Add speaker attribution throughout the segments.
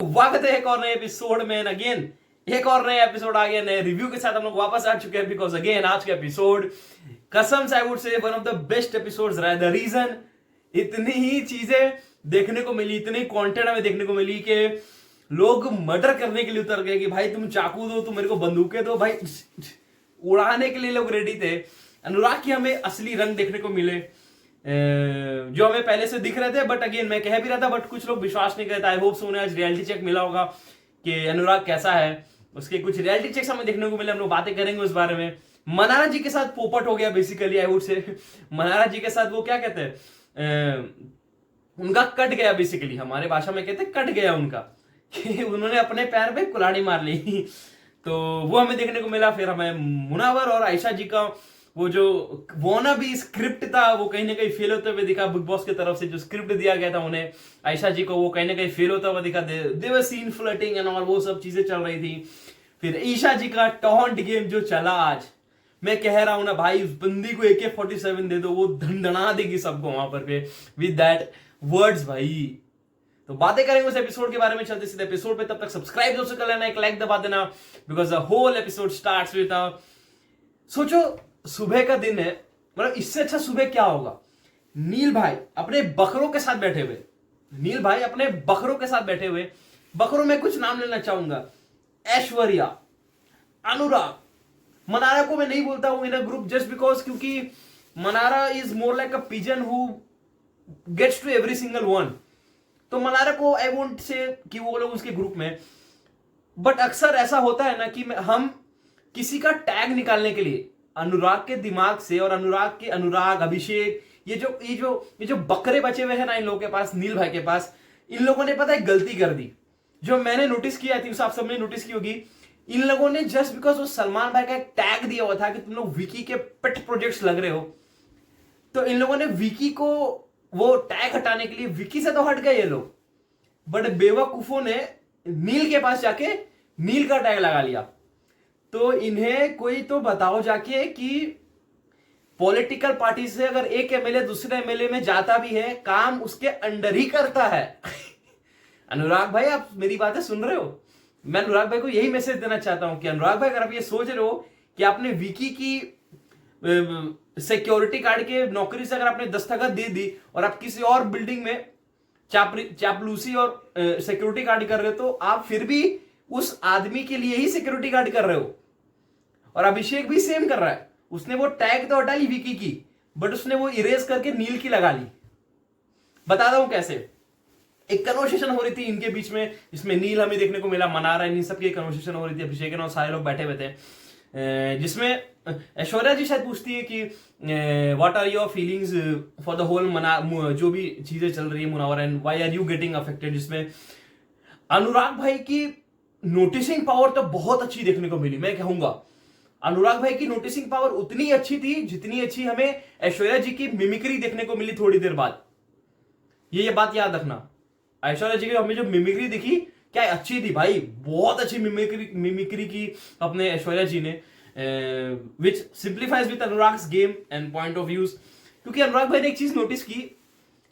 Speaker 1: स्वागत है एक और नए एपिसोड में। अगेन एक और नए एपिसोड आ गया, नए रिव्यू के साथ हम लोग वापस आ चुके हैं। बिकॉज अगेन आज का एपिसोड कसम से आई वुड से one of the best episodes रहा है। द रीजन, इतनी ही चीजें देखने को मिली, इतनी कंटेंट हमें देखने को मिली कि लोग मर्डर करने के लिए उतर गए कि भाई तुम चाकू दो, तुम मेरे को बंदूकें दो, भाई उड़ाने के लिए लोग रेडी थे। अनुराग की हमें असली रंग देखने को मिले जो हमें पहले से दिख रहे थे। बट अगेन मैं कह भी रहा था, बट कुछ लोग विश्वास नहीं करते। आई होप सो उन्हें आज रियलिटी चेक मिला होगा कि अनुराग कैसा है। उसके कुछ रियलिटी चेक्स हमें देखने को मिले, हम लोग बातें करेंगे उस बारे में। मनारा जी के साथ पोपट हो गया बेसिकली, आई वुड से। मनारा जी के साथ वो क्या कहते हैं, उनका कट गया बेसिकली, हमारे भाषा में कहते हैं कट गया उनका, कि उन्होंने अपने पैर पे कुल्हाड़ी मार ली। तो वो हमें देखने को मिला। फिर हमें मुनावर और आयशा जी का वो जो वोना भी स्क्रिप्ट था वो कहीं ना कहीं फेल होते हुए दिखा। बिग बॉस की तरफ से जो स्क्रिप्ट दिया गया था उन्हें, आयशा जी को, वो कहीं ना कहीं फेल होता हुआ दिखा। They were seen flirting and all, वो सब चीजें चल रही थी। फिर ईशा जी का टॉन्ट गेम जो चला आज, मैं कह रहा हूं ना भाई, उस बंदी को AK-47 दे दो, वो धंधना देगी सबको वहां पर पे विद दैट वर्ड्स भाई। तो बातें करेंगे उस एपिसोड के बारे में, चलते सीधे एपिसोड पे। तब तक सब्सक्राइब जरूर कर लेना, एक लाइक दबा देना, because the whole episode starts with सोचो सुबह का दिन है, मतलब इससे अच्छा सुबह क्या होगा। नील भाई अपने बकरों के साथ बैठे हुए, नील भाई अपने बकरों के साथ बैठे हुए। बकरों में कुछ नाम लेना चाहूंगा, ऐश्वर्या, अनुराग। मनारा को मैं नहीं बोलता हूं in a group just because, क्योंकि Manara is more like a pigeon who gets to every single one. तो मनारा को आई वोंट से कि वो लोग उसके ग्रुप में। बट अक्सर ऐसा होता है ना कि हम किसी का टैग निकालने के लिए अनुराग के दिमाग से, और अनुराग के अनुराग, अभिषेक, ये जो बकरे बचे हुए हैं ना इन लोगों के पास, नील भाई के पास, इन लोगों ने पता है गलती कर दी। जो मैंने नोटिस किया थी, आप सबने नोटिस की होगी। इन लोगों ने जस्ट बिकॉज वो सलमान भाई का एक टैग दिया हुआ था कि तुम लोग विकी के पेट प्रोजेक्ट्स लग रहे हो, तो इन लोगों ने विकी को वो टैग हटाने के लिए, विकी से तो हट गए ये लोग, बट बेवकूफों ने नील के पास जाके नील का टैग लगा लिया। तो इन्हें कोई तो बताओ जाके कि पॉलिटिकल पार्टी से अगर एक एमएलए दूसरे एमएलए में जाता भी है, काम उसके अंडर ही करता है। अनुराग भाई आप मेरी बातें सुन रहे हो? मैं अनुराग भाई को यही मैसेज देना चाहता हूं कि अनुराग भाई अगर आप ये सोच रहे हो कि आपने विकी की सिक्योरिटी गार्ड के नौकरी से अगर आपने दस्तखत दे दी और आप किसी और बिल्डिंग में चापलूसी और सिक्योरिटी गार्ड कर रहे हो, तो आप फिर भी उस आदमी के लिए ही सिक्योरिटी गार्ड कर रहे हो। और अभिषेक भी सेम कर रहा है, उसने वो टैग तो हटा ली विकी की, बट उसने वो इरेज करके नील की लगा ली। बता दूं कैसे। एक कन्वर्सेशन हो रही थी इनके बीच में, जिसमें नील हमें देखने को मिला, मनारा, इन सबकी कन्वर्सेशन हो रही थी, अभिषेक और सारे लोग बैठे हुए थे, जिसमें ऐश्वर्या जी शायद पूछती है कि what are your feelings for the whole जो भी चीजें चल रही है Munawar, and why are you getting affected. जिसमें अनुराग भाई की नोटिसिंग पावर तो बहुत अच्छी देखने को मिली। मैं कहूंगा अनुराग भाई की नोटिसिंग पावर उतनी अच्छी थी जितनी अच्छी हमें ऐश्वर्या जी की मिमिक्री देखने को मिली थोड़ी देर बाद। ये बात याद रखना, ऐश्वर्या जी की हमें जो मिमिक्री दिखी क्या अच्छी थी भाई, बहुत अच्छी मिमिक्री की अपने ऐश्वर्या जी ने, which simplifies with Anurag's game and point of views. क्योंकि अनुराग भाई ने एक चीज नोटिस की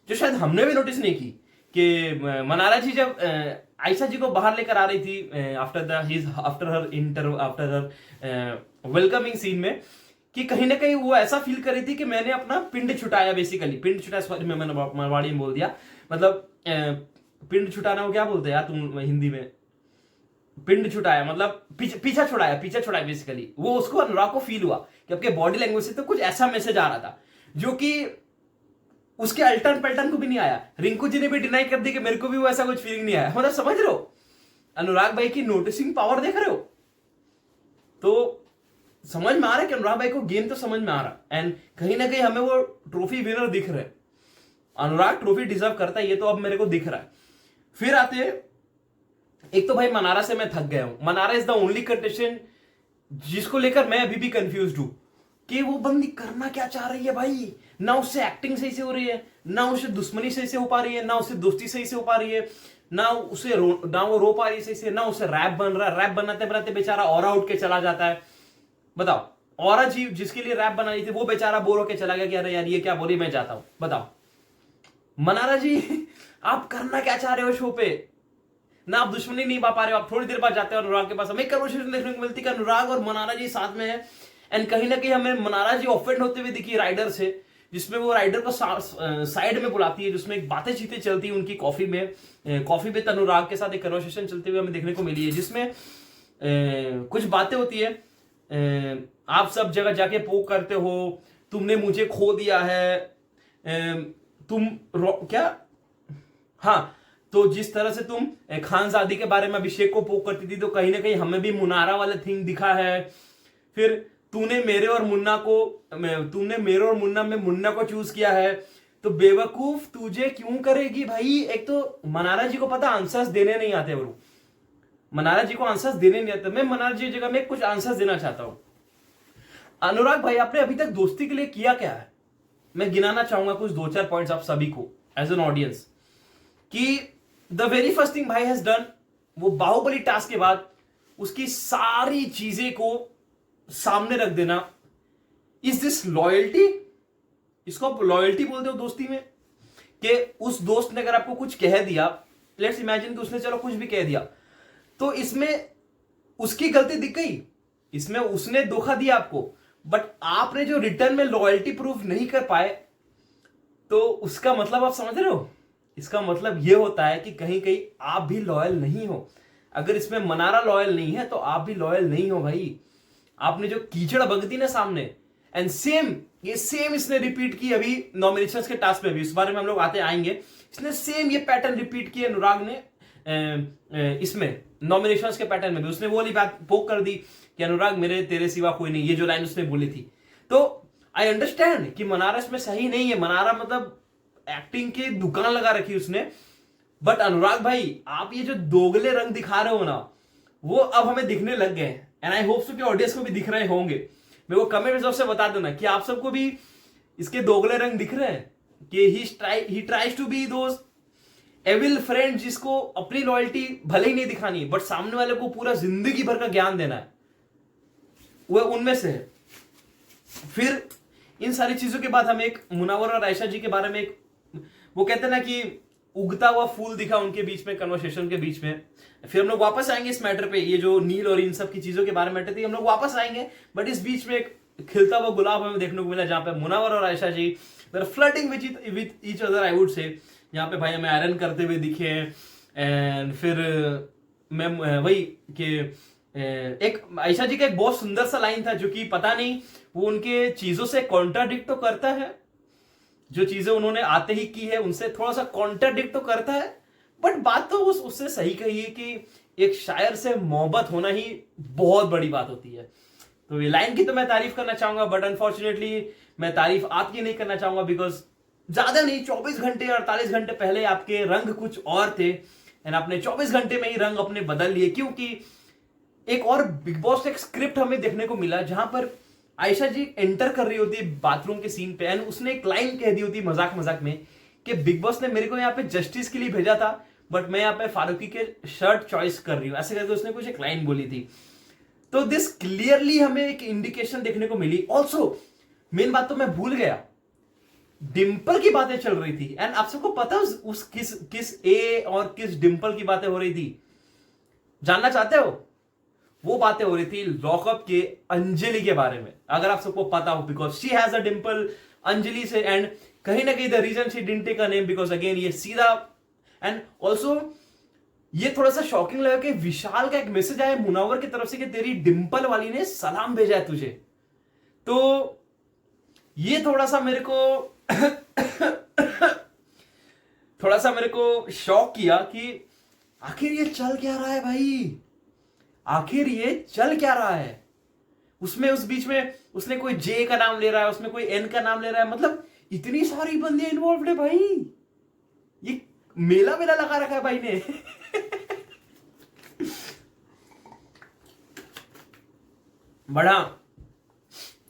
Speaker 1: जो शायद हमने भी नोटिस नहीं की, कि मनारा जी जब आयशा जी को बाहर लेकर आ रही थी आफ्टर हर वेलकमिंग सीन में, कि कहीं ना कहीं वो ऐसा फील कर रही थी कि मैंने अपना पिंड छुटाया, बेसिकली पिंड छुटाया, सॉरी मैंने मरवाड़ी में बोल दिया, मतलब पिंड छुटाना वो क्या बोलते हैं यार तुम हिंदी में, पिंड छुटाया मतलब पीछा छुड़ाया बेसिकली। वो उसको अनुराग को फील हुआ कि आपके बॉडी लैंग्वेज से तो कुछ ऐसा मैसेज आ रहा था जो कि उसके अल्टन पल्टन को भी नहीं आया। रिंकू जी ने भी डिनाई कर दी कि मेरे को भी वो ऐसा कुछ फीलिंग नहीं आया। मतलब समझ रहे हो अनुराग भाई की नोटिसिंग पावर देख रहे हो, तो समझ में आ रहा है कि अनुराग भाई को गेम तो समझ में आ रहा, एंड कहीं ना कहीं हमें वो ट्रॉफी विनर दिख रहे हैं। अनुराग ट्रॉफी डिजर्व करता है, ये तो अब मेरे को दिख रहा है। फिर आते एक तो भाई मनारा से मैं थक गया हूं। Mannara is the only contestant जिसको लेकर मैं अभी भी कंफ्यूज्ड हूं कि वो बंदी करना क्या चाह रही है भाई। ना उससे एक्टिंग सही से हो रही है, ना उससे दुश्मनी सही से हो पा रही है, ना उससे दोस्ती सही से हो पा रही है, ना वो रो पा रही है सही से, ना उससे रैप बन रहा है। रैप बनाते बनाते बेचारा ऑरा उठ के चला जाता है। बताओ, ऑरा जी जिसके लिए रैप बनाई थी वो बेचारा बोर होके चला गया कि अरे यार ये क्या बोली, मैं जाता हूं। बताओ मनारा जी आप करना क्या चाह रहे हो शो पे? ना आप दुश्मनी नहीं पा रहे हो, आप थोड़ी देर बाद जाते हो अनुराग के पास, हमें कन्वर्सेशन देखने को मिलती है कि अनुराग और मनारा जी साथ में है। एंड कहीं ना कहीं हमें मनारा जी ऑफेंड होते हुए दिखी राइडर से, जिसमें वो राइडर को साइड में बुलाती है, जिसमें एक बातें चीतें चलती है उनकी कॉफी में अनुराग के साथ एक कन्वर्सेशन चलते हुए हमें देखने को मिली है, जिसमें कुछ बातें होती है। आप सब जगह जाके पोक करते हो, तुमने मुझे खो दिया है, क्या, हाँ, तो जिस तरह से तुम खानजादी के बारे में अभिषेक को पोक करती थी, तो कहीं ना कहीं हमें भी मुनारा वाला थिंग दिखा है। फिर तूने मेरे और मुन्ना में मुन्ना को चूज किया है, तो बेवकूफ तुझे क्यों करेगी भाई। एक तो मनारा जी को पता आंसर्स देने नहीं आते, वो मनारा जी को आंसर्स देने नहीं आते। मैं मनारा जी जगह में कुछ आंसर्स देना चाहता हूं। अनुराग भाई, आपने अभी तक दोस्ती के लिए किया क्या है? मैं गिनाना चाहूंगा कुछ 2-4 पॉइंट्स आप सभी को एज एन ऑडियंस, कि द वेरी फर्स्ट थिंग भाई हैज डन, वो बाहुबली टास्क के बाद उसकी सारी चीजें को सामने रख देना। Is this loyalty? इसको आप लॉयल्टी बोलते हो दोस्ती में? कि उस दोस्त ने अगर आपको कुछ कह दिया, लेट्स इमेजिन कि उसने चलो कुछ भी कह दिया, तो इसमें उसकी गलती दिख गई, इसमें उसने धोखा दिया आपको, बट आपने जो रिटर्न में लॉयल्टी प्रूफ नहीं कर पाए, तो उसका मतलब आप समझ रहे हो? इसका मतलब यह होता है कि कहीं कहीं आप भी लॉयल नहीं हो। अगर इसमें मनारा लॉयल नहीं है तो आप भी लॉयल नहीं हो भाई। आपने जो कीचड़ बगती ना सामने, एंड सेम इसने रिपीट की अभी नॉमिनेशंस के टास्क में भी, इस बारे में हम लोग आएंगे। इसने सेम ये पैटर्न रिपीट किया अनुराग ने इसमें नॉमिनेशंस के पैटर्न में भी। उसने वो वाली बात पोक कर दी कि अनुराग मेरे तेरे सिवा कोई नहीं, ये जो लाइन उसने बोली थी। तो आई अंडरस्टैंड कि मनारा इसमें सही नहीं है, मनारा मतलब एक्टिंग की दुकान लगा रखी उसने, बट अनुराग भाई आप ये जो दोगले रंग दिखा रहे हो ना, वो अब हमें दिखने लग गए, एंड आई होप सो कि ऑडियंस को भी दिख रहे होंगे। मेरे को कमेंट से बता देना कि आप सबको भी इसके दोगले रंग दिख रहे हैं, कि ही ट्राइज टू बी दोस्त एविल फ्रेंड, जिसको अपनी लॉयल्टी भले ही नहीं दिखानी बट सामने वाले को पूरा जिंदगी भर का ज्ञान देना है, वह उनमें से है। फिर इन सारी चीजों के बाद हम एक मुनावर और आयशा जी के बारे में एक, वो कहते हैं ना कि उगता हुआ फूल दिखा उनके बीच में, कन्वर्सेशन के बीच में। फिर हम लोग वापस आएंगे इस मैटर पे, ये जो नील और इन सब की चीजों के बारे में मैटर थी, हम लोग वापस आएंगे, बट इस बीच में एक खिलता हुआ गुलाब हमें देखने को मिला, जहां पे मुनावर और Ayesha ji flirting with each other, I would say. यहाँ पे भाई हमें आयरन करते हुए दिखे, एंड फिर मैं वही कि एक आयशा जी का एक बहुत सुंदर सा लाइन था, जो कि पता नहीं वो उनके चीजों से कॉन्ट्राडिक्ट तो करता है, जो चीजें उन्होंने आते ही की है उनसे थोड़ा सा कॉन्ट्राडिक्ट तो करता है, बट बात तो उससे सही कही है कि एक शायर से मोहब्बत होना ही बहुत बड़ी बात होती है। तो ये लाइन की तो मैं तारीफ करना चाहूंगा, बट अनफॉर्चुनेटली मैं तारीफ आपकी नहीं करना चाहूंगा, बिकॉज ज्यादा नहीं 24 घंटे 48 घंटे पहले आपके रंग कुछ और थे, एंड आपने 24 घंटे में ही रंग अपने बदल लिए। क्योंकि एक और बिग बॉस एक स्क्रिप्ट हमें देखने को मिला, जहां पर आयशा जी एंटर कर रही होती है बाथरूम के सीन पे, एंड उसने एक लाइन कह दी होती मजाक मजाक में कि बिग बॉस ने मेरे को यहाँ पे जस्टिस के लिए भेजा था, बट मैं यहाँ पे फारूकी के शर्ट चॉइस कर रही हूँ, ऐसे करके उसने कुछ एक लाइन बोली थी। तो दिस क्लियरली हमें एक इंडिकेशन देखने को मिली। ऑल्सो मेन बात तो मैं भूल गया, डिंपल की बातें चल रही थी, एंड आप सबको पता उस किस ए और किस डिंपल की बातें हो रही थी, जानना चाहते हो? वो बातें हो रही थी लॉकअप के अंजलि के बारे में, अगर आप सबको पता हो, because she has a dimple Anjali से, एंड कहीं ना कहीं the reason she didn't take a name because again ये सीधा, एंड ऑल्सो ये थोड़ा सा शॉकिंग लगा कि विशाल का एक मैसेज आया मुनावर की तरफ से कि तेरी डिंपल वाली ने सलाम भेजा है तुझे। तो ये थोड़ा सा मेरे को शॉक किया कि आखिर ये चल क्या रहा है भाई, आखिर ये चल क्या रहा है। उसमें उस बीच में उसने कोई जे का नाम ले रहा है, उसमें कोई एन का नाम ले रहा है, मतलब इतनी सारी बंदियां इन्वॉल्व है भाई, ये मेला लगा रखा है भाई ने। बड़ा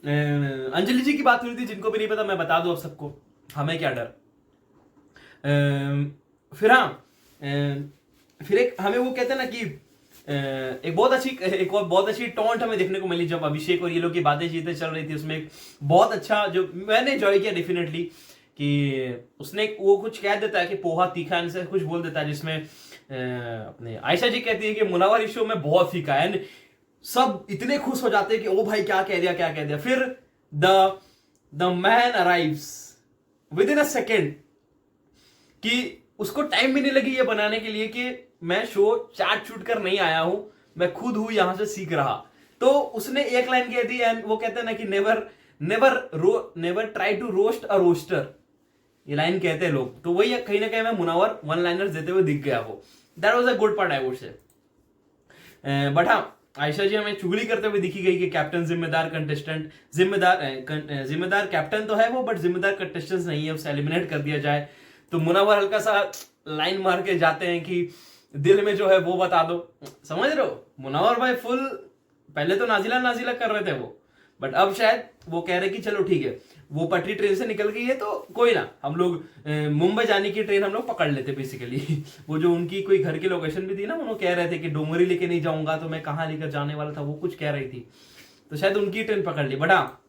Speaker 1: अंजलि जी की बात हुई थी, जिनको भी नहीं पता मैं बता दूं आप सबको, हमें क्या डर। फिर हाँ, फिर एक हमें वो कहते हैं ना कि एक और बहुत अच्छी टॉन्ट हमें देखने को मिली जब अभिषेक और ये लोग की बातें चीतें चल रही थी। उसमें एक बहुत अच्छा जो मैंने एंजॉय किया डेफिनेटली, कि उसने वो कुछ कह देता है कि पोहा तीखा से कुछ बोल देता है, जिसमें अपने आयशा जी कहती है कि मुनावर इस शो में बहुत फीका है, एंड सब इतने खुश हो जाते हैं कि ओ भाई क्या कह दिया क्या कह दिया। फिर the man arrives with in a second, कि उसको टाइम भी नहीं लगी ये बनाने के लिए कि मैं शो चाट चूट कर नहीं आया हूं, मैं खुद हूं यहां से सीख रहा। तो उसने एक लाइन कह दी, एंड वो कहते हैं ना कि never try to roast a roaster, ये लाइन कहते हैं लोग। तो वही कहीं ना कहीं मैं मुनावर वन लाइनर्स देते हुए दिख गया वो, that was a good part I would से। बट हाँ, आयशा जी हमें चुगली करते हुए दिखी गई कि कैप्टन जिम्मेदार कंटेस्टेंट, जिम्मेदार कैप्टन तो है वो, बट जिम्मेदार कंटेस्टेंट नहीं है, उसे एलिमिनेट कर दिया जाए। तो मुनावर हल्का सा लाइन मार के जाते हैं कि दिल में जो है वो बता दो। समझ रहे हो, मुनावर भाई फुल पहले तो नाजिला नाजिला कर रहे थे वो, बट अब शायद वो कह रहे कि चलो ठीक है, वो पटरी ट्रेन से निकल गई है तो कोई ना, हम लोग मुंबई जाने की ट्रेन हम लोग पकड़ लेते बेसिकली। वो जो उनकी कोई घर की लोकेशन भी थी ना, उन्होंने कह रहे थे कि डोंगरी लेके नहीं जाऊंगा तो मैं कहाँ लेकर जाने वाला था, वो कुछ कह रही थी, तो शायद उनकी ट्रेन पकड़ ली। बट हाँ,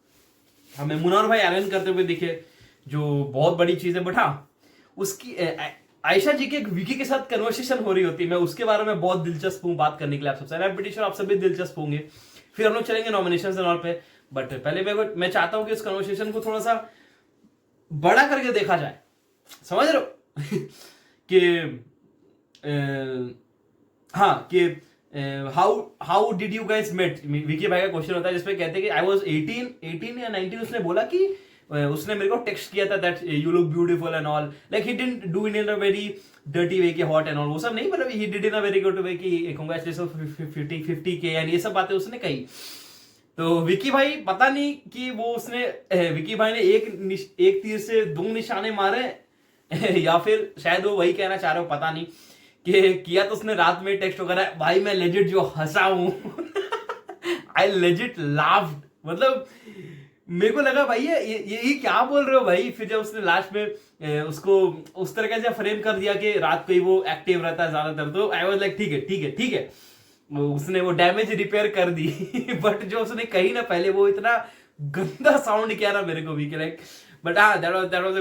Speaker 1: हमें मुनावर भाई ऐलान करते हुए दिखे, जो बहुत बड़ी चीज है। बट हाँ, उसकी आयशा जी के एक विकी के साथ कन्वर्सेशन हो रही होती है, मैं उसके बारे में बहुत दिलचस्प हूँ बात करने के लिए आप सबसे, आई एम प्रीटी श्योर आप सभी दिलचस्प होंगे। फिर हम लोग चलेंगे नॉमिनेशंस एंड ऑल पे, बट पहले मैं चाहता हूं कि इस कन्वर्सेशन को थोड़ा सा बड़ा करके देखा जाए, समझ रहे हो। कि हाँ, कि how did you guys met, Vicky भाई का क्वेश्चन होता है जिसपे कहते हैं कि आई वाज 18 या 19, उसने बोला कि उसने मेरे को टेक्स्ट किया था that you look beautiful and all, like he didn't do in a very dirty way के हॉट एंड ऑल, वो सब नहीं, मतलब he did in a very good way कि कांग्रेचुलेशन 50K एंड ये सब बातें उसने कही। तो विकी भाई पता नहीं कि वो उसने विकी भाई ने एक तीर से दो निशाने मारे या फिर शायद वो वही कहना चाह रहे हो, पता नहीं, कि किया तो उसने रात में टेक्स्ट वगैरह। भाई मैं लेजिट जो हंसा हूं, आई लेजिट लाफ्ड, मतलब मेरे को लगा भाई ये क्या बोल रहे हो भाई। फिर जब उसने लास्ट में उसको उस तरह से फ्रेम कर दिया कि रात को ही वो एक्टिव रहता है ज्यादातर, तो आई वाज लाइक ठीक है ठीक है ठीक है, उसने वो डैमेज रिपेयर कर दी। बट जो उसने कही ना पहले, वो इतना गंदा साउंड किया ना मेरे को भी, लाइक, बट हाँ दैट वाज अ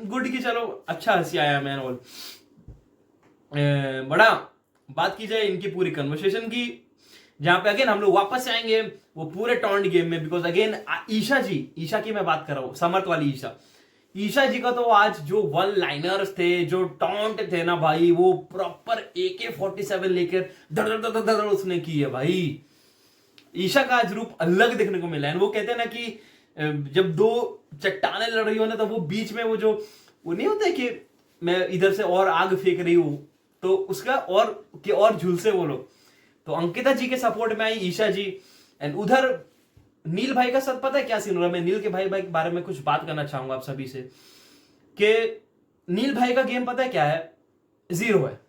Speaker 1: गुड कि चलो अच्छा हंसी आया मैन ऑल। बड़ा बात की जाए इनकी पूरी कन्वर्सेशन की, जहां पे अगेन हम लोग वापस आएंगे वो पूरे टॉन्ट गेम में, बिकॉज अगेन ईशा की मैं बात कर रहा हूं, समर्थ वाली ईशा जी का तो आज जो वन लाइनर्स थे, जो टॉन्ट थे ना भाई, वो प्रॉपर AK-47 लेकर धड़ उसने की है भाई। ईशा का आज रूप अलग देखने को मिला है। वो कहते हैं ना कि जब दो चट्टाने लड़ रही हो ना, तो वो बीच में वो नहीं होता है कि मैं इधर से और आग फेंक रही हूं, तो उसका और झुलसे वो लोग। तो अंकिता जी के सपोर्ट में आई ईशा जी, एंड उधर नील भाई का साथ पता है क्या सीन हो रहा है। मैं नील के भाई के बारे में कुछ बात करना चाहूंगा आप सभी से, कि नील भाई का गेम पता है क्या है, 0 है।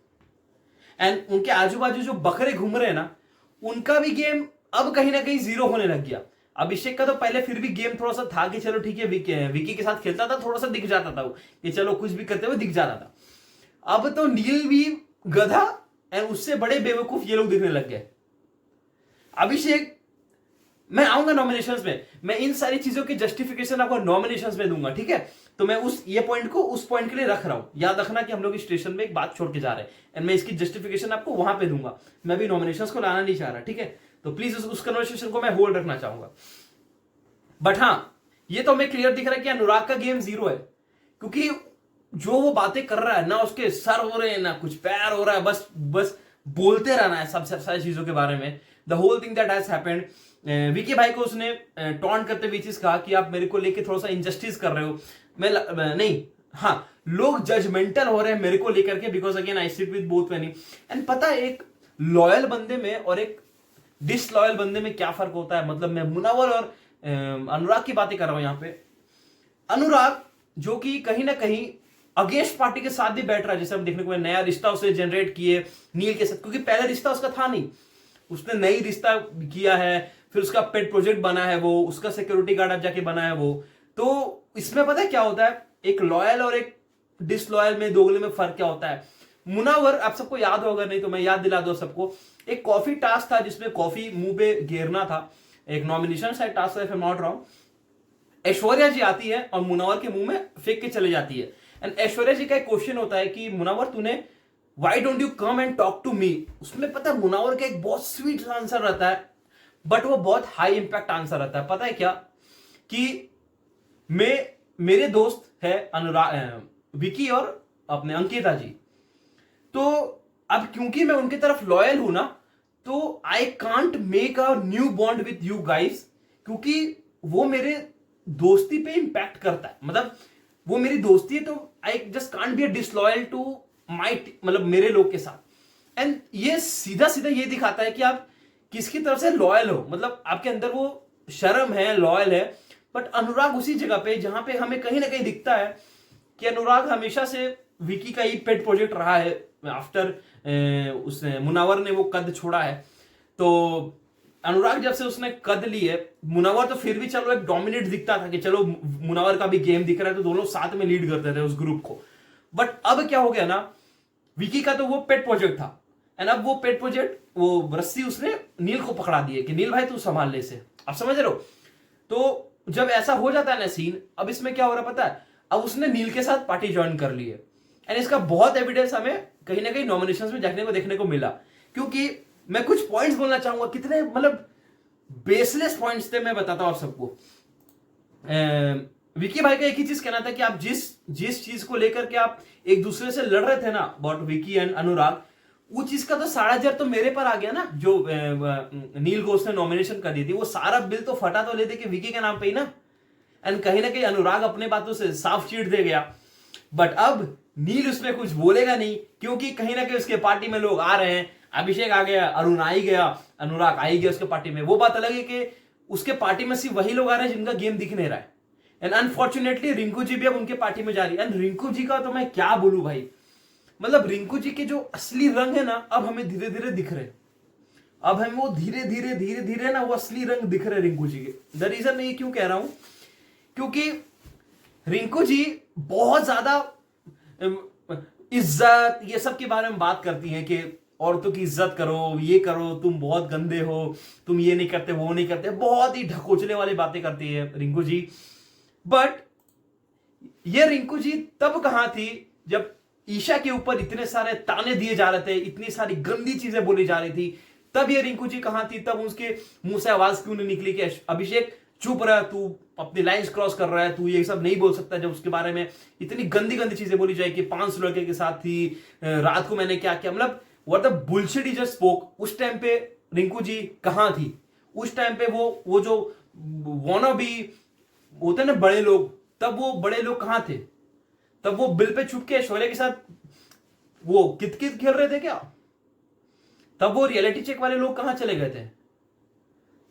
Speaker 1: एंड उनके आजू बाजू जो बकरे घूम रहे हैं ना, उनका भी गेम अब कहीं ना कहीं 0 होने लग गया। अभिषेक का तो पहले फिर भी गेम थोड़ा सा था कि चलो ठीक है, विकी के साथ खेलता था, थोड़ा सा दिख जाता था वो कि चलो कुछ भी करते हुए दिख जाता था। अब तो नील भी गधा एंड उससे बड़े बेवकूफ ये लोग दिखने लग गए। अभिषेक, मैं आऊंगा नॉमिनेशंस में, मैं इन सारी चीजों की जस्टिफिकेशन आपको नॉमिनेशंस में दूंगा, ठीक है। तो मैं ये पॉइंट को उस पॉइंट के लिए रख रहा हूं, याद रखना कि हम लोग स्टेशन में एक बात छोड़ के जा रहे हैं, एंड मैं इसकी जस्टिफिकेशन आपको वहां पे दूंगा। मैं भी नॉमिनेशंस को लाना नहीं चाह रहा, ठीक है। तो प्लीज उस कन्वर्सेशन को मैं होल्ड रखना चाहूंगा। बट हाँ, ये तो हमें क्लियर दिख रहा है कि अनुराग का गेम 0 है, क्योंकि जो वो बातें कर रहा है ना, उसके सर हो रहे हैं ना कुछ पैर हो रहा है, बस बोलते रहना है सब सारी चीजों के बारे में। The whole thing that has happened, Vicky भाई को उसने टॉन्ट करते हुए चीज कहा कि आप मेरे को लेके थोड़ा सा इंजस्टिस कर रहे हो। मैं नहीं, हाँ, लोग जजमेंटल हो रहे हैं मेरे को लेकर के, because again I sit with both many. And पता है एक लॉयल बंदे में और एक डिसलॉयल बंदे में क्या फर्क होता है। मतलब मैं मुनावर और अनुराग की बातें कर रहा हूं यहां पे। अनुराग जो कि कहीं ना कहीं अगेंस्ट पार्टी के साथ भी बैठ रहा है, जैसे हम देखने को नया रिश्ता उसे जनरेट किए नील के साथ, क्योंकि पहले रिश्ता उसका था नहीं, उसने नई रिश्ता किया है, फिर उसका पेट प्रोजेक्ट बना है, वो उसका सिक्योरिटी गार्ड अब जाके बना है वो। तो इसमें पता है क्या होता है, एक लॉयल और एक डिसलॉयल में, दोगले में फर्क क्या होता है। मुनावर, आप सबको याद होगा, नहीं तो मैं याद दिला दूं सबको, एक कॉफी टास्क था जिसमें कॉफी मुंह पे घेरना था, एक नॉमिनेशन साइड टास्क था, if I am not wrong. Aishwarya ji आती है और मुनावर के मुंह में फेंक के चले जाती है, एंड ऐश्वर्या जी का एक क्वेश्चन होता है कि मुनावर तूने why don't you come and talk to me. उसमें पता है मुनावर का एक बहुत स्वीट आंसर रहता है, बट वो बहुत हाई इंपैक्ट आंसर रहता है। पता है क्या, कि मेरे दोस्त है अनुराग, विकी और अपने अंकिता जी, तो अब क्योंकि मैं उनकी तरफ लॉयल हूं ना, तो I can't make a new bond with you guys, क्योंकि वो मेरे दोस्ती पे इंपैक्ट करता है। मतलब वो मेरी दोस्ती है, तो I just can't be a disloyal to my, मतलब मेरे लोग के साथ। एंड ये सीधा सीधा ये दिखाता है कि आप किसकी तरफ से लॉयल हो, मतलब आपके अंदर वो शर्म है, लॉयल है। बट अनुराग उसी जगह पे जहां पे हमें कहीं ना कहीं दिखता है कि अनुराग हमेशा से विकी का ही पेट प्रोजेक्ट रहा है। आफ्टर उस मुनावर ने वो कद छोड़ा है, तो अनुराग जब से उसने कद ली है, मुनावर तो फिर भी चलो एक डोमिनेट दिखता था कि चलो मुनावर का भी गेम दिख रहा है, तो दोनों साथ में लीड करते थे उस ग्रुप को। बट अब क्या हो गया ना, विकी का तो वो पेट प्रोजेक्ट था, एंड अब वो पेट प्रोजेक्ट, वो रस्सी उसने नील को पकड़ा दी है कि नील भाई तू संभाल ले से। आप समझ रहे हो? तो जब ऐसा हो जाता है ना सीन, अब इसमें क्या हो रहा पता है, अब उसने नील के साथ पार्टी ज्वाइन कर ली है, एंड इसका बहुत एविडेंस हमें कहीं ना कहीं नॉमिनेशंस में देखने को मिला। क्योंकि मैं कुछ पॉइंट्स बोलना चाहूंगा, कितने मतलब बेसलेस पॉइंट्स थे, मैं बताता हूं आप सबको। विकी भाई का एक ही चीज कहना था कि आप जिस चीज को लेकर के आप एक दूसरे से लड़ रहे थे ना, अबाउट विकी एंड अनुराग, वो चीज का तो सारा जर तो मेरे पर आ गया ना। जो नील को उसने नॉमिनेशन कर दी थी, वो सारा बिल तो फटा तो लेते कि विकी के नाम पे ही ना। एंड कहीं ना कहीं अनुराग अपने बातों से साफ चीट दे गया। बट अब नील उसमें कुछ बोलेगा नहीं, क्योंकि कहीं ना कहीं उसके पार्टी में लोग आ रहे हैं। अभिषेक आ गया, अरुण आ ही गया, अनुराग आ ही गया उसके पार्टी में। वो बात अलग है कि उसके पार्टी में सिर्फ वही लोग आ रहे हैं जिनका गेम दिख नहीं रहा है। एंड अनफॉर्चुनेटली रिंकू जी भी अब उनके पार्टी में जा रही है। एंड रिंकू जी का तो मैं क्या बोलूं भाई, मतलब रिंकू जी के जो असली रंग है ना, अब हमें धीरे धीरे दिख रहे। अब हमें वो धीरे धीरे ना वो असली रंग दिख रहे रिंकू जी के। द रीजन मैं ये क्यों कह रहा हूं, क्योंकि रिंकू जी बहुत ज्यादा इज्जत ये सब के बारे में बात करती हैं कि औरतों की इज्जत करो, ये करो, तुम बहुत गंदे हो, तुम ये नहीं करते, वो नहीं करते, बहुत ही ढकोचले वाली बातें करती है रिंकू जी। बट ये रिंकू जी तब कहां थी जब ईशा के ऊपर इतने सारे ताने दिए जा रहे थे, इतनी सारी गंदी चीजें बोली जा रही थी, तब ये रिंकू जी कहां थी? तब उसके मुंह से आवाज क्यों नहीं निकली कि अभिषेक चुप रहा, तू अपनी लाइंस क्रॉस कर रहा है, तू ये सब नहीं बोल सकता। जब उसके बारे में इतनी गंदी गंदी चीजें बोली जाए कि 5 लड़के के साथ थी, रात को मैंने क्या किया, मतलब what the bullshit he just spoke. उस टाइम पे रिंकू जी कहां थी? उस टाइम पे वो जो वाना भी होते ना बड़े लोग, तब वो बड़े लोग कहां थे? तब वो बिल पे छुप के ऐश्वर्या के साथ वो कित कित खेल रहे थे क्या? तब वो रियलिटी चेक वाले लोग कहां चले गए थे?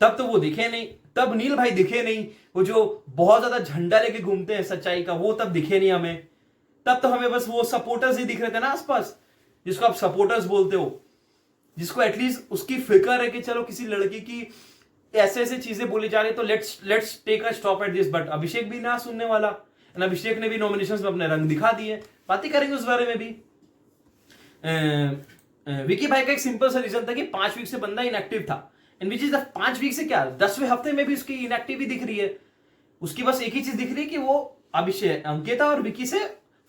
Speaker 1: तब तो वो दिखे नहीं, तब नील भाई दिखे नहीं, वो जो बहुत ज्यादा झंडा लेके घूमते हैं सच्चाई का, वो तब दिखे नहीं हमें। तब तो हमें बस वो सपोर्टर्स ही दिख रहे थे ना आसपास, जिसको आप सपोर्टर्स बोलते हो, जिसको एटलीस्ट उसकी फिक्र है कि चलो किसी लड़की की ऐसे ऐसे चीजें बोली जा रही, तो let's take a stop at this. But Abhishek भी ना सुनने वाला, एंड अभिषेक ने भी नॉमिनेशंस में अपने रंग दिखा दिए। बातें करेंगे उस बारे में भी। विकी भाई का एक सिंपल सा रीजन था कि 5 वीक से बंदा इनएक्टिव था, एंड विच इज 5 वीक से क्या 10वें हफ्ते में भी उसकी इनएक्टिव दिख रही है। उसकी बस एक ही चीज दिख रही है कि वो अभिषेक, अंकिता और विकी से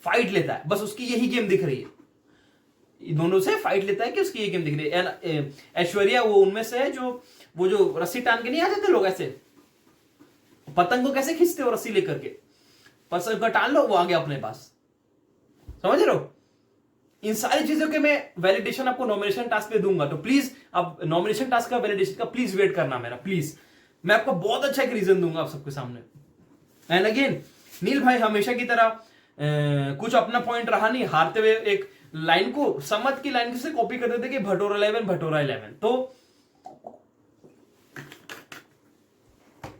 Speaker 1: फाइट लेता है, बस उसकी यही गेम दिख रही है। दोनों से फाइट लेता है कि उसकी ये गेम दिख रही है। ऐश्वर्या वो उनमें से है जो वो जो रस्सी टान के नहीं आ जाते लोग, ऐसे पतंग को कैसे खींचते हो रस्सी लेकर के, पतंग का टान लो, वो आ गया अपने पास। समझ रहे हो? इन सारी चीजों के मैं वैलिडेशन आपको नॉमिनेशन टास्क पे दूंगा, तो प्लीज आप नॉमिनेशन टास्क का वैलिडेशन का प्लीज वेट करना मेरा, प्लीज। मैं आपको बहुत अच्छा एक रीजन दूंगा आप सबके सामने। एंड अगेन नील भाई हमेशा की तरह कुछ अपना पॉइंट रहा नहीं, हारते हुए एक लाइन को, सम्मत की लाइन से कॉपी कर देते कि भटोरा 11 भटोरा 11।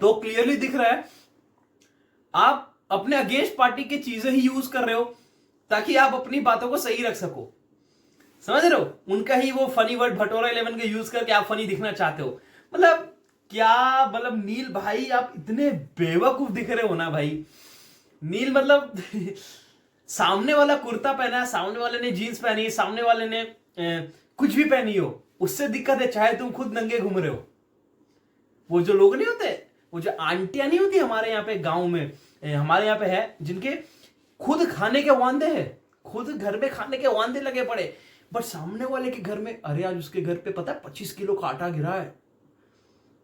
Speaker 1: तो क्लियरली दिख रहा है आप अपने अगेंस्ट पार्टी की चीजें ही यूज कर रहे हो ताकि आप अपनी बातों को सही रख सको। समझ रहे हो? उनका ही वो फनी वर्ड भटोरा 11 का यूज करके आप फनी दिखना चाहते हो। मतलब क्या, मतलब नील भाई आप इतने बेवकूफ दिख रहे हो ना भाई। नील मतलब सामने वाला कुर्ता पहना है, सामने वाले ने जीन्स पहनी है, सामने वाले ने कुछ भी पहनी हो, उससे दिक्कत है, चाहे तुम खुद नंगे घूम रहे हो। वो जो लोग नहीं होते, वो जो आंटियां नहीं होती हमारे यहाँ पे गांव में, हमारे यहाँ पे है, जिनके खुद खाने के वांदे हैं, खुद घर में खाने के वांदे लगे पड़े, बट सामने वाले के घर में, अरे आज उसके घर पे पता है 25 किलो का आटा गिरा है,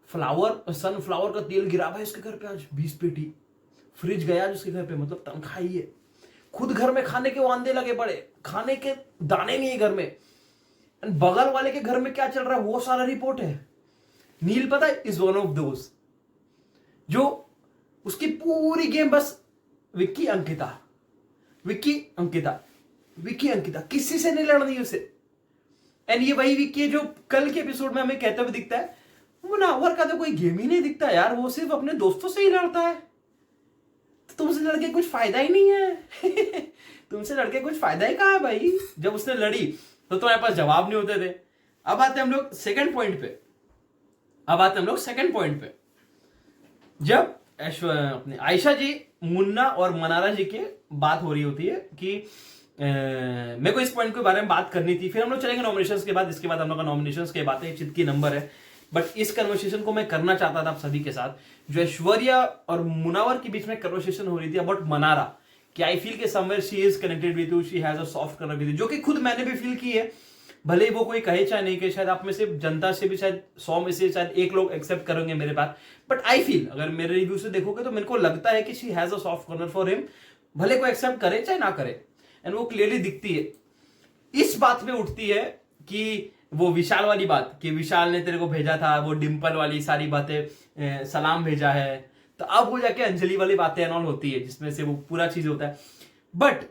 Speaker 1: सनफ्लावर का तेल गिरा भाई उसके घर पे आज 20 पेटी, फ्रिज गया आज उसके घर पे, मतलब तनख्वाही है। खुद घर में खाने के वांदे लगे पड़े, खाने के दाने नहीं है घर में। बगल वाले के घर में क्या चल रहा है वो सारा रिपोर्ट है। नील पता है इज वन ऑफ दोज जो उसकी पूरी गेम बस विक्की अंकिता विक्की अंकिता विक्की अंकिता, किसी से नहीं लड़नी उसे। एंड ये वही विक्की है जो कल के एपिसोड में हमें कहते हुए दिखता है मुनावर का तो कोई गेम ही नहीं दिखता यार, वो सिर्फ अपने दोस्तों से ही लड़ता है, तो तुमसे लड़के कुछ फायदा ही नहीं है। तुमसे लड़के कुछ फायदा ही कहाँ है भाई। जब उसने लड़ी तो तुम्हारे पास जवाब नहीं होते थे। अब आते हम लोग सेकंड पॉइंट पे, जब अपने आयशा जी, मुन्ना और मनारा जी की बात हो रही होती है कि मेरे को इस पॉइंट के बारे में बात करनी थी, फिर हम लोग चलेंगे नॉमिनेशंस के बाद। इसके बाद हम लोग का नॉमिनेशंस के बातें चिटकी नंबर है, बट इस कन्वर्सेशन को मैं करना चाहता था आप सभी के साथ, जो ऐश्वर्या और मुनावर के बीच में कन्वर्सेशन हो रही थी अबाउट मनारा, कि आई फील के somewhere she is connected with you, she has a soft corner with you, जो कि खुद मैंने भी फील की है। भले ही वो कोई कहे चाहे नहीं कहे, शायद आप में से जनता से भी शायद 100 में से शायद 1 लोग एक्सेप्ट करेंगे मेरे बात, बट आई फील अगर मेरे रिव्यू से देखोगे तो मेरे को लगता है कि she has a soft corner for him, भले को एक्सेप्ट करे चाहे ना करे, एंड वो क्लियरली दिखती है। इस बात पे उठती है कि वो विशाल वाली बात, कि विशाल ने तेरे को भेजा था वो डिंपल वाली सारी बातें, सलाम भेजा है, तो अब वो जाके अंजलि वाली बातें एनऑल होती है जिसमें से वो पूरा चीज होता है। बट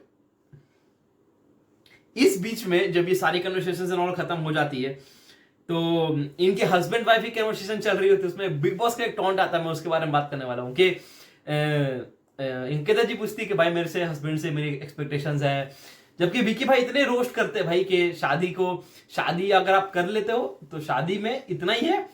Speaker 1: इस बीच में जब ये सारी कन्वर्सेशन एनऑल खत्म हो जाती है तो इनके हस्बैंड वाइफ की कन्वर्सेशन चल रही होती है, उसमें बिग बॉस का एक टॉन्ट आता है, मैं उसके बारे में बात करने वाला हूँ। कि अंकिता जी पूछती है कि भाई मेरे से हस्बैंड से मेरी एक्सपेक्टेशंस है, जबकि विकी भाई इतने रोस्ट करते हैं भाई कि शादी अगर आप कर लेते हो तो शादी में इतना ही है,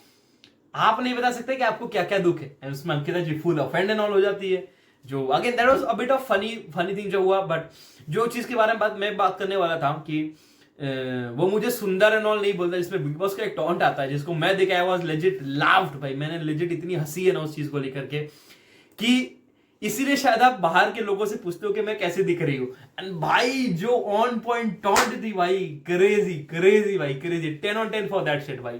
Speaker 1: आप नहीं बता सकते कि आपको क्या क्या दुख है। उसमें अंकिता जी फुल ऑफेंड एंड ऑल हो जाती है, जो again that was a bit of funny thing जो हुआ। बट जो चीज के बारे में मैं बात करने वाला था कि वो मुझे सुंदर एंड ऑल नहीं बोलता, जिसमें बिग बॉस का एक टॉन्ट आता है जिसको मैं देखा, आई वाज लेजिट लाफ्ड भाई, मैंने लेजिट इतनी हंसी है ना उस चीज को लेकर के कि इसीलिए शायद आप बाहर के लोगों से पूछते हो कि मैं कैसे दिख रही हूँ। एंड भाई जो ऑन पॉइंट टॉन्ट थी भाई, क्रेजी भाई, crazy 10 on 10 for that shit भाई।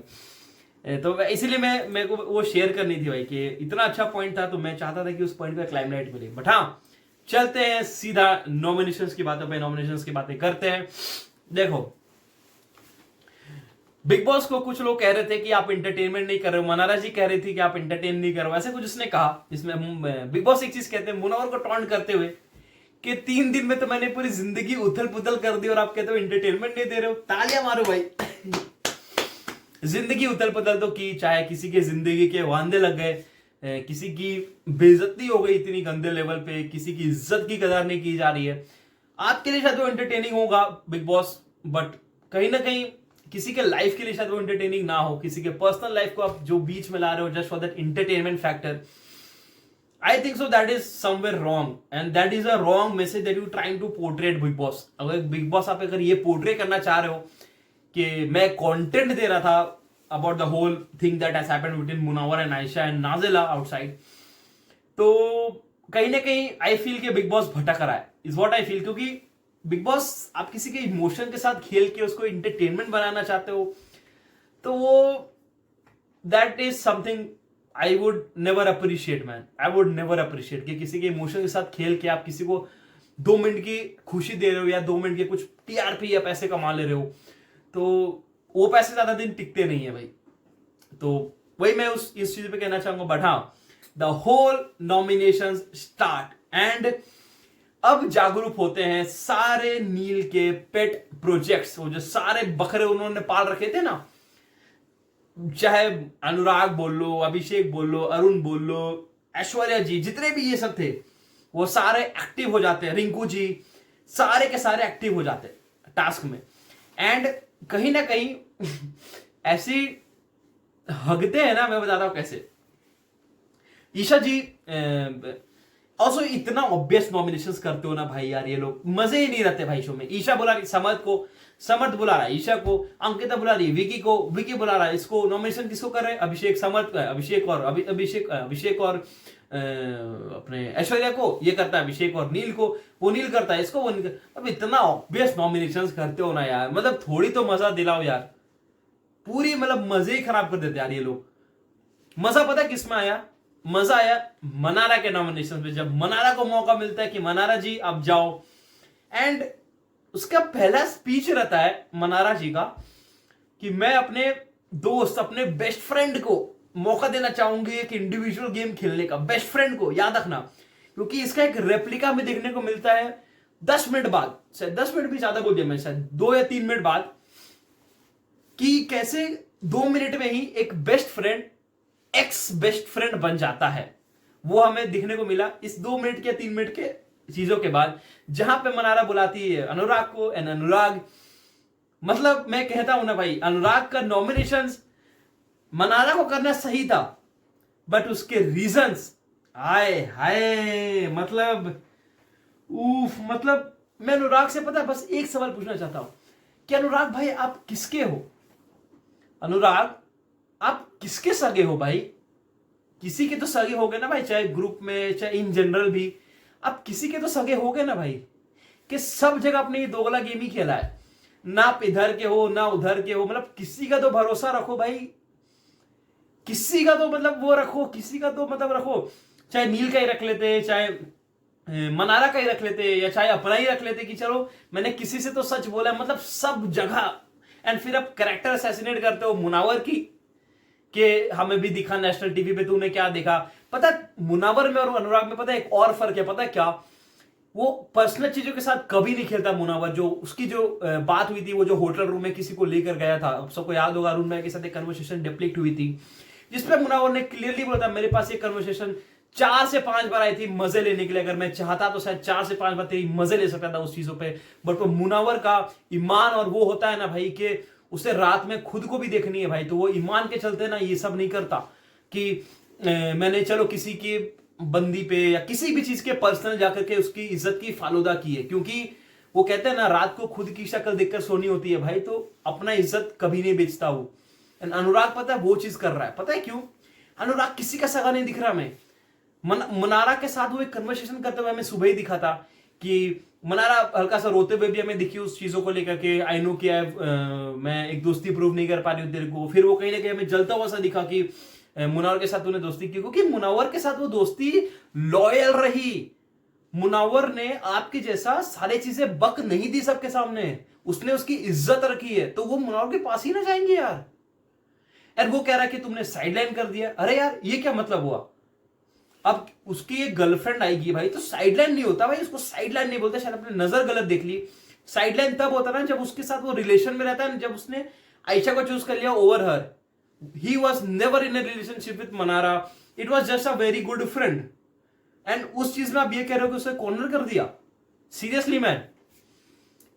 Speaker 1: तो इसीलिए मेरे को वो शेयर करनी थी भाई कि इतना अच्छा पॉइंट था, तो मैं चाहता था कि उस पॉइंट पे क्लाइमलाइट मिले। बट हाँ, चलते हैं सीधा नॉमिनेशंस की बातों पे, नॉमिनेशंस की बातें करते हैं। देखो, बिग बॉस को कुछ लोग कह रहे थे कि आप इंटरटेनमेंट नहीं कर रहे हो, मनारा जी कह रही थी कि आप इंटरटेन नहीं कर रहे हो, ऐसे कुछ उसने कहा। इसमें बिग बॉस एक चीज कहते हैं मुनावर को टॉन्ट करते हुए कि 3 दिन में तो मैंने पूरी जिंदगी उथल पुथल कर दी और आप कहते हो इंटरटेनमेंट नहीं दे रहे हो। तालियां मारो भाई। जिंदगी उथल पुथल तो की, चाहे किसी के जिंदगी के वांदे लग गए, किसी की बेइज्जती हो गई इतनी गंदे लेवल पे, किसी की इज्जत की कदर नहीं की जा रही है। आपके लिए शायद वो एंटरटेनिंग होगा बिग बॉस, बट कहीं ना कहीं किसी के लाइफ के लिए शायद वो एंटरटेनिंग ना हो। किसी के पर्सनल लाइफ को आप जो बीच में ला रहे हो just for that entertainment factor, I think so that is somewhere wrong, and that is a wrong message that you trying to portrait Bigg Boss. अगर बिग बॉस आप अगर ये पोर्ट्रे करना चाह रहे हो कि मैं कंटेंट दे रहा था about the whole thing that has happened between Munawar and Ayesha and Nazila outside, तो कहीं ना कहीं आई फील कि बिग बॉस भटक रहा है, इज व्हाट आई फील। क्योंकि बिग बॉस आप किसी के इमोशन के साथ खेल के उसको एंटरटेनमेंट बनाना चाहते हो, तो वो that is something I would never appreciate man, I would never appreciate कि किसी के इमोशन के साथ खेल के आप किसी को 2 मिनट की खुशी दे रहे हो या 2 मिनट के कुछ टीआरपी या पैसे कमा ले रहे हो, तो वो पैसे ज्यादा दिन टिकते नहीं है भाई। तो वही मैं इस चीज पे कहना चाहूंगा। बट हाँ, the whole nomination start and अब जागरूक होते हैं सारे नील के पेट प्रोजेक्ट्स, वो जो सारे बकरे उन्होंने पाल रखे थे ना, चाहे अनुराग बोल लो, अभिषेक बोल लो, अरुण बोल लो, ऐश्वर्या जी, जितने भी ये सब थे वो सारे एक्टिव हो जाते हैं, रिंकू जी, सारे के सारे एक्टिव हो जाते हैं टास्क में। एंड कहीं ना कहीं ऐसी हगते हैं ना, मैं बताता हूं कैसे। ईशा जी ऑल्सो इतना ऑब्वियस नॉमिनेशंस करते हो ना भाई यार, ये लोग मजे ही नहीं रहते भाई शो में। ईशा बुला रही समर्थ बुला रहा है ईशा को, अंकिता बुला रही है विकी को, विकी बुला रहा है इसको। नॉमिनेशन किसको कर रहे हैं? अभिषेक और अपने ऐश्वर्या को, ये करता है अभिषेक और नील को, वो नील करता है इसको, वो नील। अब इतना ऑब्वियस नॉमिनेशंस करते हो ना यार, मतलब थोड़ी तो मजा दिलाओ यार। पूरी मतलब मजे ही खराब कर देते यार ये लोग। मजा पता है किसमें आया? मजा आया मनारा के नॉमिनेशन पे, जब मनारा को मौका मिलता है कि मनारा जी आप जाओ, एंड उसका पहला स्पीच रहता है मनारा जी का कि मैं अपने दोस्त, अपने बेस्ट फ्रेंड को मौका देना चाहूंगी एक इंडिविजुअल गेम खेलने का। बेस्ट फ्रेंड को याद रखना, क्योंकि इसका एक रेप्लिका में देखने को मिलता है 10 मिनट बाद, शायद 10 मिनट भी ज्यादा बोल दिया मैं, शायद 2 या 3 मिनट बाद, कि कैसे 2 मिनट में ही एक best friend x best friend बन जाता है। वो हमें दिखने को मिला इस 2 मिनट के 3 मिनट के चीजों के बाद, जहां पे मनारा बुलाती है अनुराग को, एंड अनुराग, मतलब मैं कहता हूं ना भाई, अनुराग का नॉमिनेशंस मनारा को करना सही था, बट उसके रीजंस आए हाय, मतलब उफ, मतलब मैं अनुराग से पता है बस एक सवाल पूछना चाहता हूं कि अनुराग भाई आप किसके हो? अनुराग आप किसके सगे हो भाई? किसी के तो सगे हो गए ना भाई, चाहे ग्रुप में चाहे इन जनरल भी, आप किसी के तो सगे हो गए ना भाई, कि सब जगह आपने ये दोगला गेम ही खेला है, ना आप इधर के हो ना उधर के हो, मतलब किसी का तो भरोसा रखो भाई, किसी का तो मतलब वो रखो, किसी का तो मतलब रखो। चाहे नील का ही रख लेते, चाहे मनारा का ही रख लेते, या चाहे अपना ही रख लेते कि चलो मैंने किसी से तो सच बोला, मतलब सब जगह। एंड फिर आप कैरेक्टर असैसिनेट करते हो मुनावर की, कि हमें भी दिखा नेशनल टीवी पे, तूने क्या देखा? पता है मुनावर में और अनुराग में पता है एक और फर्क है, पता है क्या? वो पर्सनल चीजों के साथ कभी नहीं खेलता मुनावर। जो उसकी जो बात हुई थी, वो जो होटल रूम में किसी को लेकर गया था, अब सबको याद होगा, अरुण भाई के साथ एक कन्वर्सेशन डिप्लीट हुई थी, जिसपे मुनावर ने क्लियरली बोला था मेरे पास ये कन्वर्सेशन 4 से 5 बार आई थी मजे लेने के लिए, अगर मैं चाहता तो शायद 4 से 5 बार तेरी मजे ले सकता था उस चीजों पे। बट वो मुनावर का ईमान और वो होता है ना भाई, कि उसे रात में खुद को भी देखनी है भाई, तो वो ईमान के चलते ना ये सब नहीं करता कि मैंने चलो किसी की बंदी पे या किसी भी चीज के पर्सनल जाकर के उसकी इज्जत की फालूदा की है, क्योंकि वो कहते हैं ना रात को खुद की शक्ल देखकर सोनी होती है भाई, तो अपना इज्जत कभी नहीं बेचता वो। एंड अनुराग पता है वो चीज कर रहा है, पता है क्यों? अनुराग किसी का सगा नहीं दिख रहा। मैं मनारा के साथ वो एक कन्वर्सेशन करते हुए हमें सुबह ही दिखा था कि मनारा हल्का सा रोते हुए भी हमें दिखी उस चीजों को लेकर के, आई नो कि मैं एक दोस्ती प्रूव नहीं कर पा रही हूं तेरे को। फिर वो कहीं ना कहीं हमें जलता हुआ सा दिखा कि मुनावर के साथ तूने दोस्ती की, क्योंकि मुनावर के साथ वो दोस्ती लॉयल रही। मुनावर ने आपके जैसा सारी चीजें बक नहीं दी सबके सामने, उसने उसकी इज्जत रखी है, तो वो मुनावर के पास ही ना जाएंगे यार। और वो कह रहा है कि तुमने साइडलाइन कर दिया। अरे यार ये क्या मतलब हुआ? अब उसकी एक गर्लफ्रेंड आएगी भाई, तो साइडलाइन नहीं होता भाई, उसको साइडलाइन नहीं बोलते, शायद अपने नजर गलत देख ली। साइडलाइन तब होता ना जब उसके साथ वो रिलेशन में रहता है, जब उसने आयशा को चूज कर लिया over her. He was never in A relationship with Mannara, it was just a very good friend. And उस चीज में आप ये कह रहे हो कि उसे कॉर्नर कर दिया? Seriously man.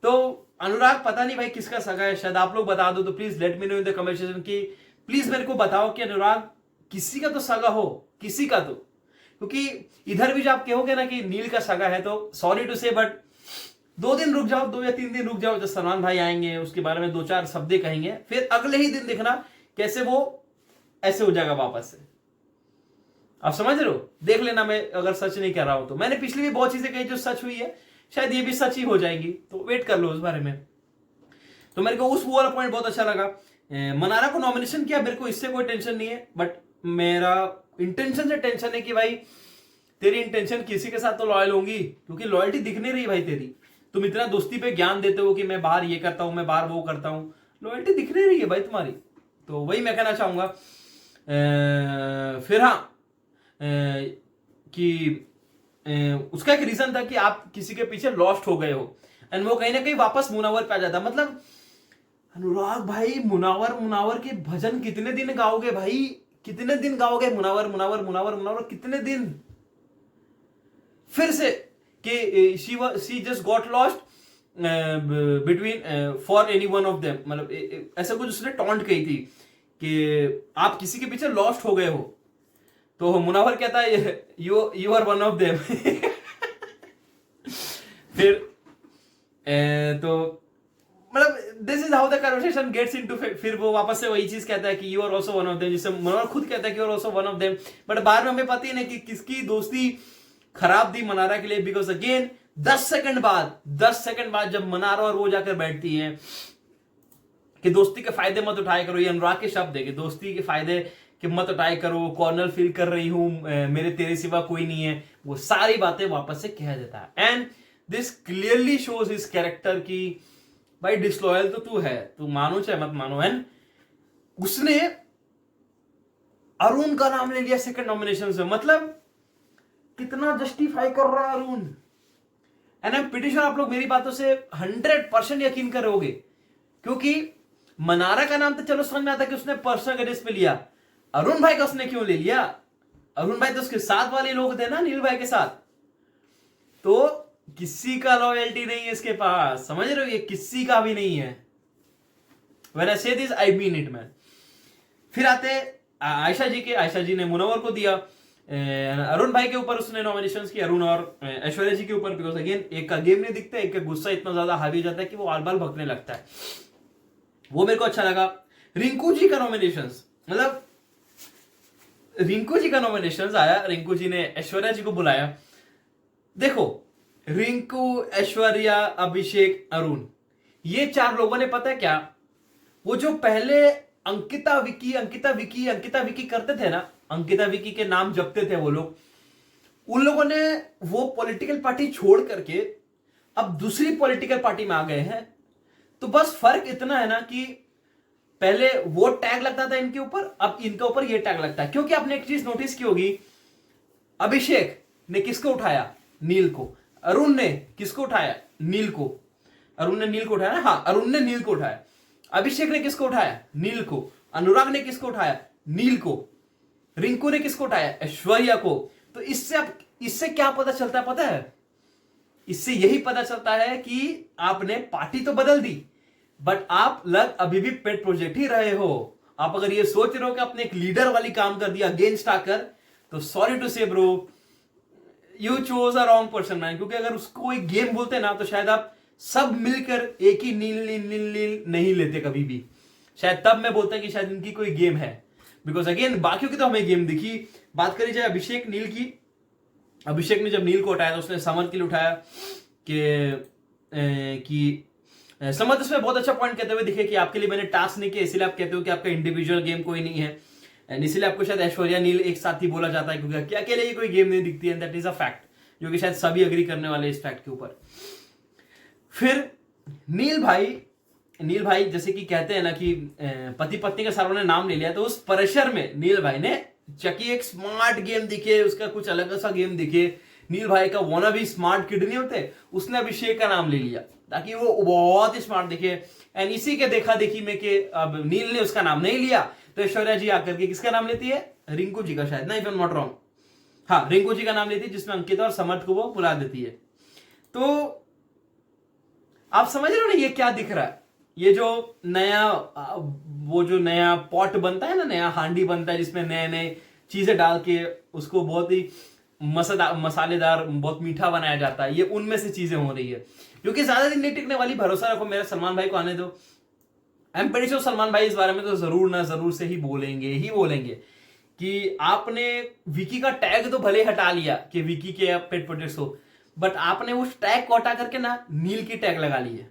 Speaker 1: तो अनुराग पता नहीं भाई किसका सगा है, शायद आप लोग बता दो, तो please let me know in the comment section की प्लीज मेरे को बताओ कि अनुराग किसी का तो सगा हो, किसी का तो। क्योंकि इधर भी जो आप कहोगे ना कि नील का सगा है, तो सॉरी टू से, बट 2 दिन रुक जाओ, 2 या 3 दिन रुक जाओ, जब सलमान भाई आएंगे उसके बारे में 2-4 शब्द कहेंगे, फिर अगले ही दिन देखना कैसे वो ऐसे हो जाएगा वापस से। आप समझ रहे हो? देख लेना, मैं अगर सच नहीं कह रहा हूं तो। मैंने पिछली भी बहुत चीजें कही जो सच हुई है, शायद ये भी सच ही हो जाएगी, तो वेट कर लो उस बारे में। तो मेरे को उस वाला पॉइंट बहुत अच्छा लगा। मनारा को नॉमिनेशन किया, मेरे को इससे कोई टेंशन नहीं है, बट मेरा इंटेंशन से टेंशन है कि भाई तेरी इंटेंशन किसी के साथ तो लॉयल होंगी, क्योंकि लॉयल्टी दिख नहीं रही भाई तेरी। तुम इतना दोस्ती पे ज्ञान देते हो कि मैं बाहर ये करता हूं, मैं बाहर वो करता हूं, लॉयल्टी दिख नहीं रही है भाई तुम्हारी। तो वही मैं कहना चाहूंगा। फिर हाँ, कि उसका एक रीजन था कि आप किसी के पीछे लॉस्ट हो गए हो, एंड वो कहीं ना कहीं वापस मुनावर पे आ जाता। मतलब अनुराग भाई मुनावर के भजन कितने दिन गाओगे भाई? कितने दिन गाओगे मुनावर मुनावर मुनावर मुनावर? कितने दिन? फिर से कि she just got lost between for any one of them, मतलब ऐसा कुछ उसने टॉन्ट कही थी कि आप किसी के पीछे लॉस्ट हो गए हो, तो मुनावर कहता है you are one of them. फिर तो मतलब this is how the conversation gets into, फिर वो वापस से वही चीज कहता है कि you are also one of them, जिससे मनोहर खुद कहता है कि you are also one of them, but बाद में हमें पता ही नहीं कि किसकी दोस्ती खराब थी मनारा के लिए, बिकॉज अगेन 10 सेकंड बाद जब मनारा और वो जाकर बैठती है कि दोस्ती के फायदे मत उठाए करो, ये अनुराग के शब्द है कि दोस्ती के फायदे कि मत उठाए करो, कॉर्नर फील कर रही हूं, मेरे तेरे सिवा कोई नहीं है, वो सारी बातें वापस से कह देता है। And this clearly shows his character कि भाई डिसलॉयल तो तू है, तू मानो चाहे मत मानो। एंड उसने अरुण का नाम ले लिया सेकंड नॉमिनेशन से, मतलब कितना जस्टिफाई कर रहा है Arun. And I am pretty sure आप लोग मेरी बातों से 100% यकीन करोगे, क्योंकि मनारा का नाम तो चलो समझ में आता कि उसने पर्सनल एड्रेस पे लिया, अरुण भाई का उसने क्यों ले लिया? अरुण भाई तो उसके साथ वाले लोग थे ना, नील भाई के साथ, तो किसी का लॉयल्टी नहीं है इसके पास, समझ रहे हो, ये किसी का भी नहीं है। When I say this, I mean it, man. फिर आते आयशा जी ने मुनव्वर को दिया, अरुण भाई के ऊपर उसने नॉमिनेशंस की, अरुण और ऐश्वर्या जी के ऊपर, बिकॉज अगेन एक का गेम नहीं दिखता, एक का गुस्सा इतना ज्यादा हावी जाता है कि वो आल बाल भगने लगता है, वो मेरे को अच्छा लगा। रिंकू जी का नॉमिनेशंस, मतलब रिंकू जी का नॉमिनेशंस आया, रिंकू जी ने ऐश्वर्या जी को बुलाया। देखो रिंकू, ऐश्वर्या, अभिषेक, अरुण, ये 4 लोगों ने पता है क्या, वो जो पहले अंकिता विकी करते थे ना, अंकिता विकी के नाम जपते थे वो लोग, उन लोगों ने वो पॉलिटिकल पार्टी छोड़ करके अब दूसरी पॉलिटिकल पार्टी में आ गए हैं। तो बस फर्क इतना है ना कि पहले वो टैग लगता था इनके ऊपर, अब इनके ऊपर ये टैग लगता है। क्योंकि आपने एक चीज नोटिस की होगी, अभिषेक ने किसको उठाया? नील को। अरुण ने किसको उठाया? नील को। अरुण ने नील को उठाया ना, हाँ अरुण ने नील को उठाया। अभिषेक ने किसको उठाया? नील को। अनुराग ने किसको उठाया? नील को। रिंकू ने किसको उठाया? ऐश्वर्या को। तो इससे क्या पता चलता है पता है? इससे यही पता चलता है कि आपने पार्टी तो बदल दी, बट आप लग अभी भी पेट प्रोजेक्ट ही रहे हो। आप अगर ये सोच रहे हो कि आपने एक लीडर वाली काम कर दिया अगेंस्ट आकर, तो सॉरी टू से bro, you chose a wrong person man. क्योंकि अगर उसको एक गेम बोलते ना, तो शायद आप सब मिलकर एक ही नील नील नील नील नहीं लेते कभी भी। शायद तब मैं बोलता कि शायद इनकी कोई गेम है, बिकॉज अगेन बाकियों की तो हमें गेम दिखी। बात करी जाए अभिषेक नील की, अभिषेक ने जब नील को उठाया तो उसने समर के लिए उठाया कि समर इसमें बहुत अच्छा पॉइंट कहते हुए दिखे कि आपके लिए मैंने टास्क नहीं किया, इसीलिए आप कहते हो कि आपका इंडिविजुअल गेम कोई नहीं है, एंड इसीलिए आपको शायद ऐश्वर्या नील एक साथ ही बोला जाता है, क्योंकि अकेले ही कोई गेम नहीं दिखती है। दैट इज अ फैक्ट, जो कि शायद सभी अग्री करने वाले इस फैक्ट के ऊपर। फिर नील भाई जैसे कि कहते हैं ना कि पति पत्नी का सारों ने नाम ले लिया, तो उस प्रेशर में नील भाई ने चकी एक स्मार्ट गेम दिखे, उसका कुछ अलग सा गेम दिखे, नील भाई का वाना भी स्मार्ट किड नहीं होते, उसने अभिषेक का नाम ले लिया ताकि वो बहुत ही स्मार्ट दिखे। एंड इसी के देखा देखी में कि अब नील ने उसका नाम नहीं लिया, तो ऐश्वर्या जी आकर के किसका नाम लेती है? रिंकू जी का, शायद ना, if I am not wrong, हाँ रिंकू जी का नाम लेती है, जिसमें अंकिता और समर्थ को वो बुला देती है। तो आप समझ रहे हो ना ये क्या दिख रहा है? ये जो नया पॉट बनता है ना, नया हांडी बनता है जिसमें नए नए चीजें डाल के उसको बहुत ही मसालेदार, बहुत मीठा बनाया जाता है, ये उनमें से चीजें हो रही है, क्योंकि ज्यादा दिन नहीं टिकने वाली। भरोसा रखो मेरा, सलमान भाई को आने दो। I am pretty sure Salman भाई इस बारे में तो जरूर ना जरूर से ही बोलेंगे कि आपने विकी का टैग तो भले हटा लिया कि विकी के पेट प्रोजेक्ट्स हो, बट आपने उस टैग को हटा करके ना नील की टैग लगा ली है।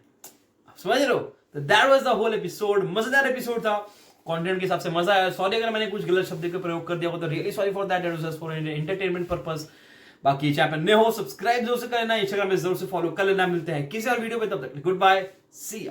Speaker 1: समझ रहे हो? तो that was the whole episode. मजेदार एपिसोड था, कंटेंट के हिसाब से मजा आया। सॉरी अगर मैंने कुछ गलत शब्द का प्रयोग कर दिया हो, तो really sorry for that. It was just for entertainment purpose. बाकी चैनल पर नए हो सब्सक्राइब जरूर से करना, इंस्टाग्राम में जरूर से फॉलो कर लेना। मिलते हैं किसी और वीडियो पे, तब तक गुड बाय, सी यू।